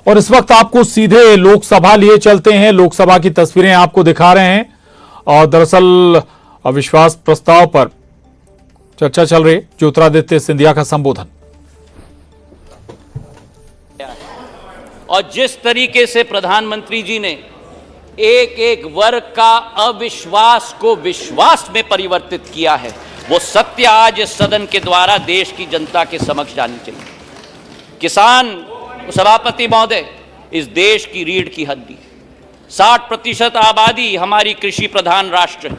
और इस वक्त आपको सीधे लोकसभा लिए चलते हैं। लोकसभा की तस्वीरें आपको दिखा रहे हैं और दरअसल अविश्वास प्रस्ताव पर चर्चा चल रही। ज्योतिरादित्य सिंधिया का संबोधन। और जिस तरीके से प्रधानमंत्री जी ने एक एक वर्ग का अविश्वास को विश्वास में परिवर्तित किया है, वो सत्य आज इस सदन के द्वारा देश की जनता के समक्ष जानी चाहिए। किसान सभापति महोदय, इस देश की रीढ़ की हड्डी, 60% आबादी हमारी कृषि प्रधान राष्ट्र है,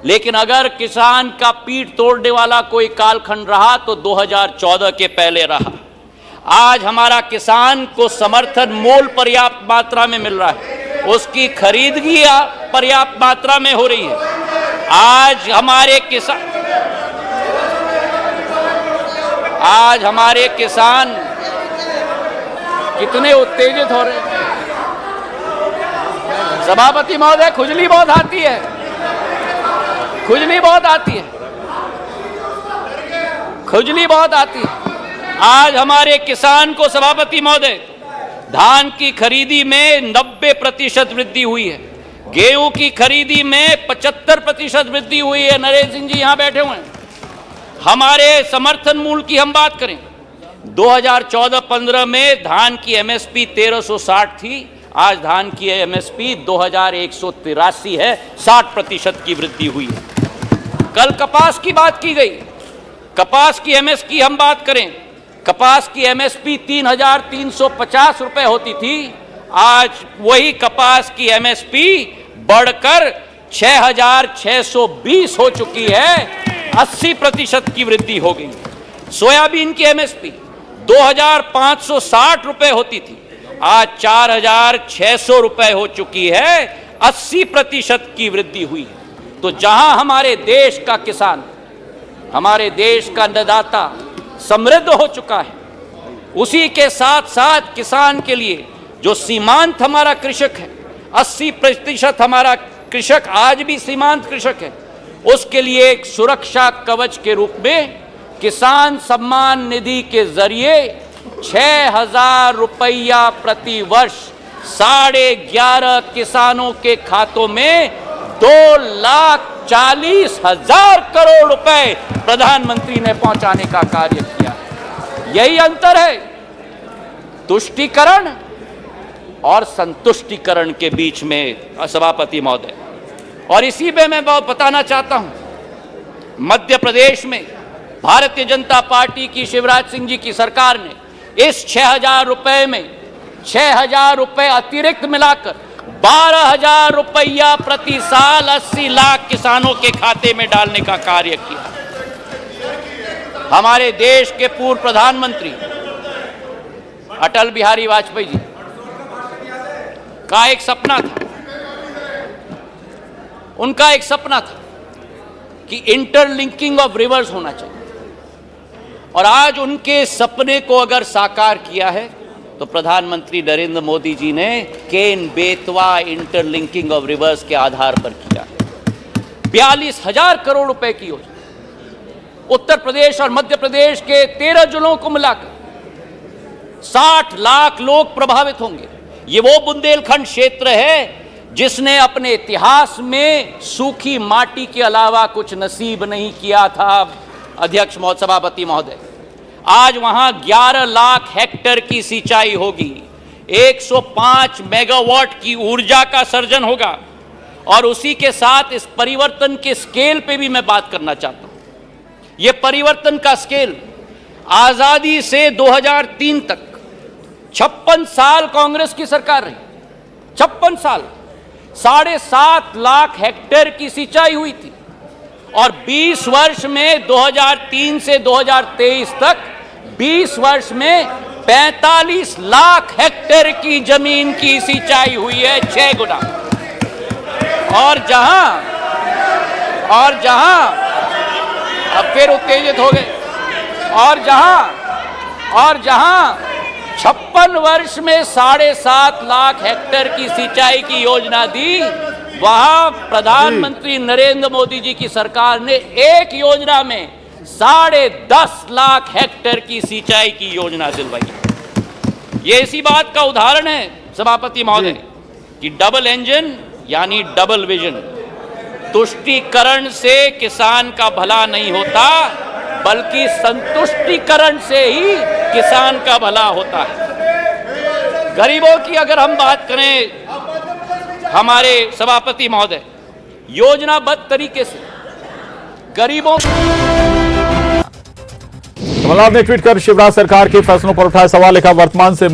लेकिन अगर किसान का पीठ तोड़ने वाला कोई कालखंड रहा तो 2014 के पहले रहा। आज हमारा किसान को समर्थन मूल्य पर्याप्त मात्रा में मिल रहा है, उसकी खरीदगी पर्याप्त मात्रा में हो रही है। आज हमारे किसान कितने उत्तेजित हो रहे हैं। सभापति महोदय, खुजली बहुत आती है, खुजली बहुत आती है, खुजली बहुत आती है। आज हमारे किसान को सभापति महोदय धान की खरीदी में 90% वृद्धि हुई है, गेहूं की खरीदी में 75% वृद्धि हुई है। नरेंद्र सिंह जी यहां बैठे हुए हैं। हमारे समर्थन मूल्य की हम बात करें, 2014-15 में धान की एमएसपी 1360 थी, आज धान की एमएसपी 2183 है, 60% की वृद्धि हुई है। कल कपास की बात की गई, कपास की एमएसपी की हम बात करें, कपास की एमएसपी 3350 रुपए होती थी, आज वही कपास की एमएसपी बढ़कर 6620 हो चुकी है, 80% की वृद्धि हो गई। सोयाबीन की एमएसपी 2560 रुपए होती थी, आज 4600 रुपए हो चुकी है, 80% की वृद्धि हुई है। तो जहां हमारे देश का किसान, हमारे देश का अन्नदाता समृद्ध हो चुका है, उसी के साथ साथ किसान के लिए जो सीमांत हमारा कृषक है, 80% हमारा कृषक आज भी सीमांत कृषक है, उसके लिए एक सुरक्षा कवच के रूप में किसान सम्मान निधि के जरिए 6000 रुपया प्रति वर्ष 11.5 किसानों के खातों में 2,40,000 करोड़ रुपए प्रधानमंत्री ने पहुंचाने का कार्य किया। यही अंतर है तुष्टीकरण और संतुष्टीकरण के बीच में, सभापति महोदय। और इसी पे मैं बहुत बताना चाहता हूं, मध्य प्रदेश में भारतीय जनता पार्टी की शिवराज सिंह जी की सरकार ने इस 6000 रुपए में 6000 रुपए अतिरिक्त मिलाकर 12,000 रुपया प्रति साल 80 लाख किसानों के खाते में डालने का कार्य किया। हमारे देश के पूर्व प्रधानमंत्री अटल बिहारी वाजपेयी जी का एक सपना था, उनका एक सपना था कि इंटरलिंकिंग ऑफ रिवर्स होना चाहिए, और आज उनके सपने को अगर साकार किया है तो प्रधानमंत्री नरेंद्र मोदी जी ने Ken Betwa interlinking of reverse के आधार पर किया। 42,000 करोड़ रुपए की योजना उत्तर प्रदेश और मध्य प्रदेश के 13 जिलों को मिलाकर 60 लाख लोग प्रभावित होंगे। ये वो बुंदेलखंड क्षेत्र है जिसने अपने इतिहास में सूखी माटी के अलावा कुछ नसीब नहीं किया था। अध्यक्ष सभापति महोदय, आज वहां 11 लाख हेक्टेयर की सिंचाई होगी, 105 मेगावाट की ऊर्जा का सर्जन होगा, और उसी के साथ इस परिवर्तन के स्केल पे भी मैं बात करना चाहता हूं। यह परिवर्तन का स्केल आजादी से 2003 तक 56 साल कांग्रेस की सरकार रही, 56 साल 7.5 लाख हेक्टेयर की सिंचाई हुई थी, और 20 वर्ष में 2003 से 2023 तक 20 वर्ष में 45 लाख हेक्टेयर की जमीन की सिंचाई हुई है, 6 गुना। और जहां अब फिर उत्तेजित हो गए, और जहां 56 वर्ष में 7.5 लाख हेक्टेयर की सिंचाई की योजना दी, वहां प्रधानमंत्री नरेंद्र मोदी जी की सरकार ने एक योजना में 10.5 लाख हेक्टेयर की सिंचाई की योजना दिलवाई। ये इसी बात का उदाहरण है सभापति महोदय कि डबल इंजन यानी डबल विजन। तुष्टीकरण से किसान का भला नहीं होता, बल्कि संतुष्टीकरण से ही किसान का भला होता है। गरीबों की अगर हम बात करें हमारे सभापति महोदय, योजनाबद्ध तरीके से गरीबों। कमलनाथ ने ट्वीट कर शिवराज सरकार के फैसलों पर उठाया सवाल, लिखा वर्तमान से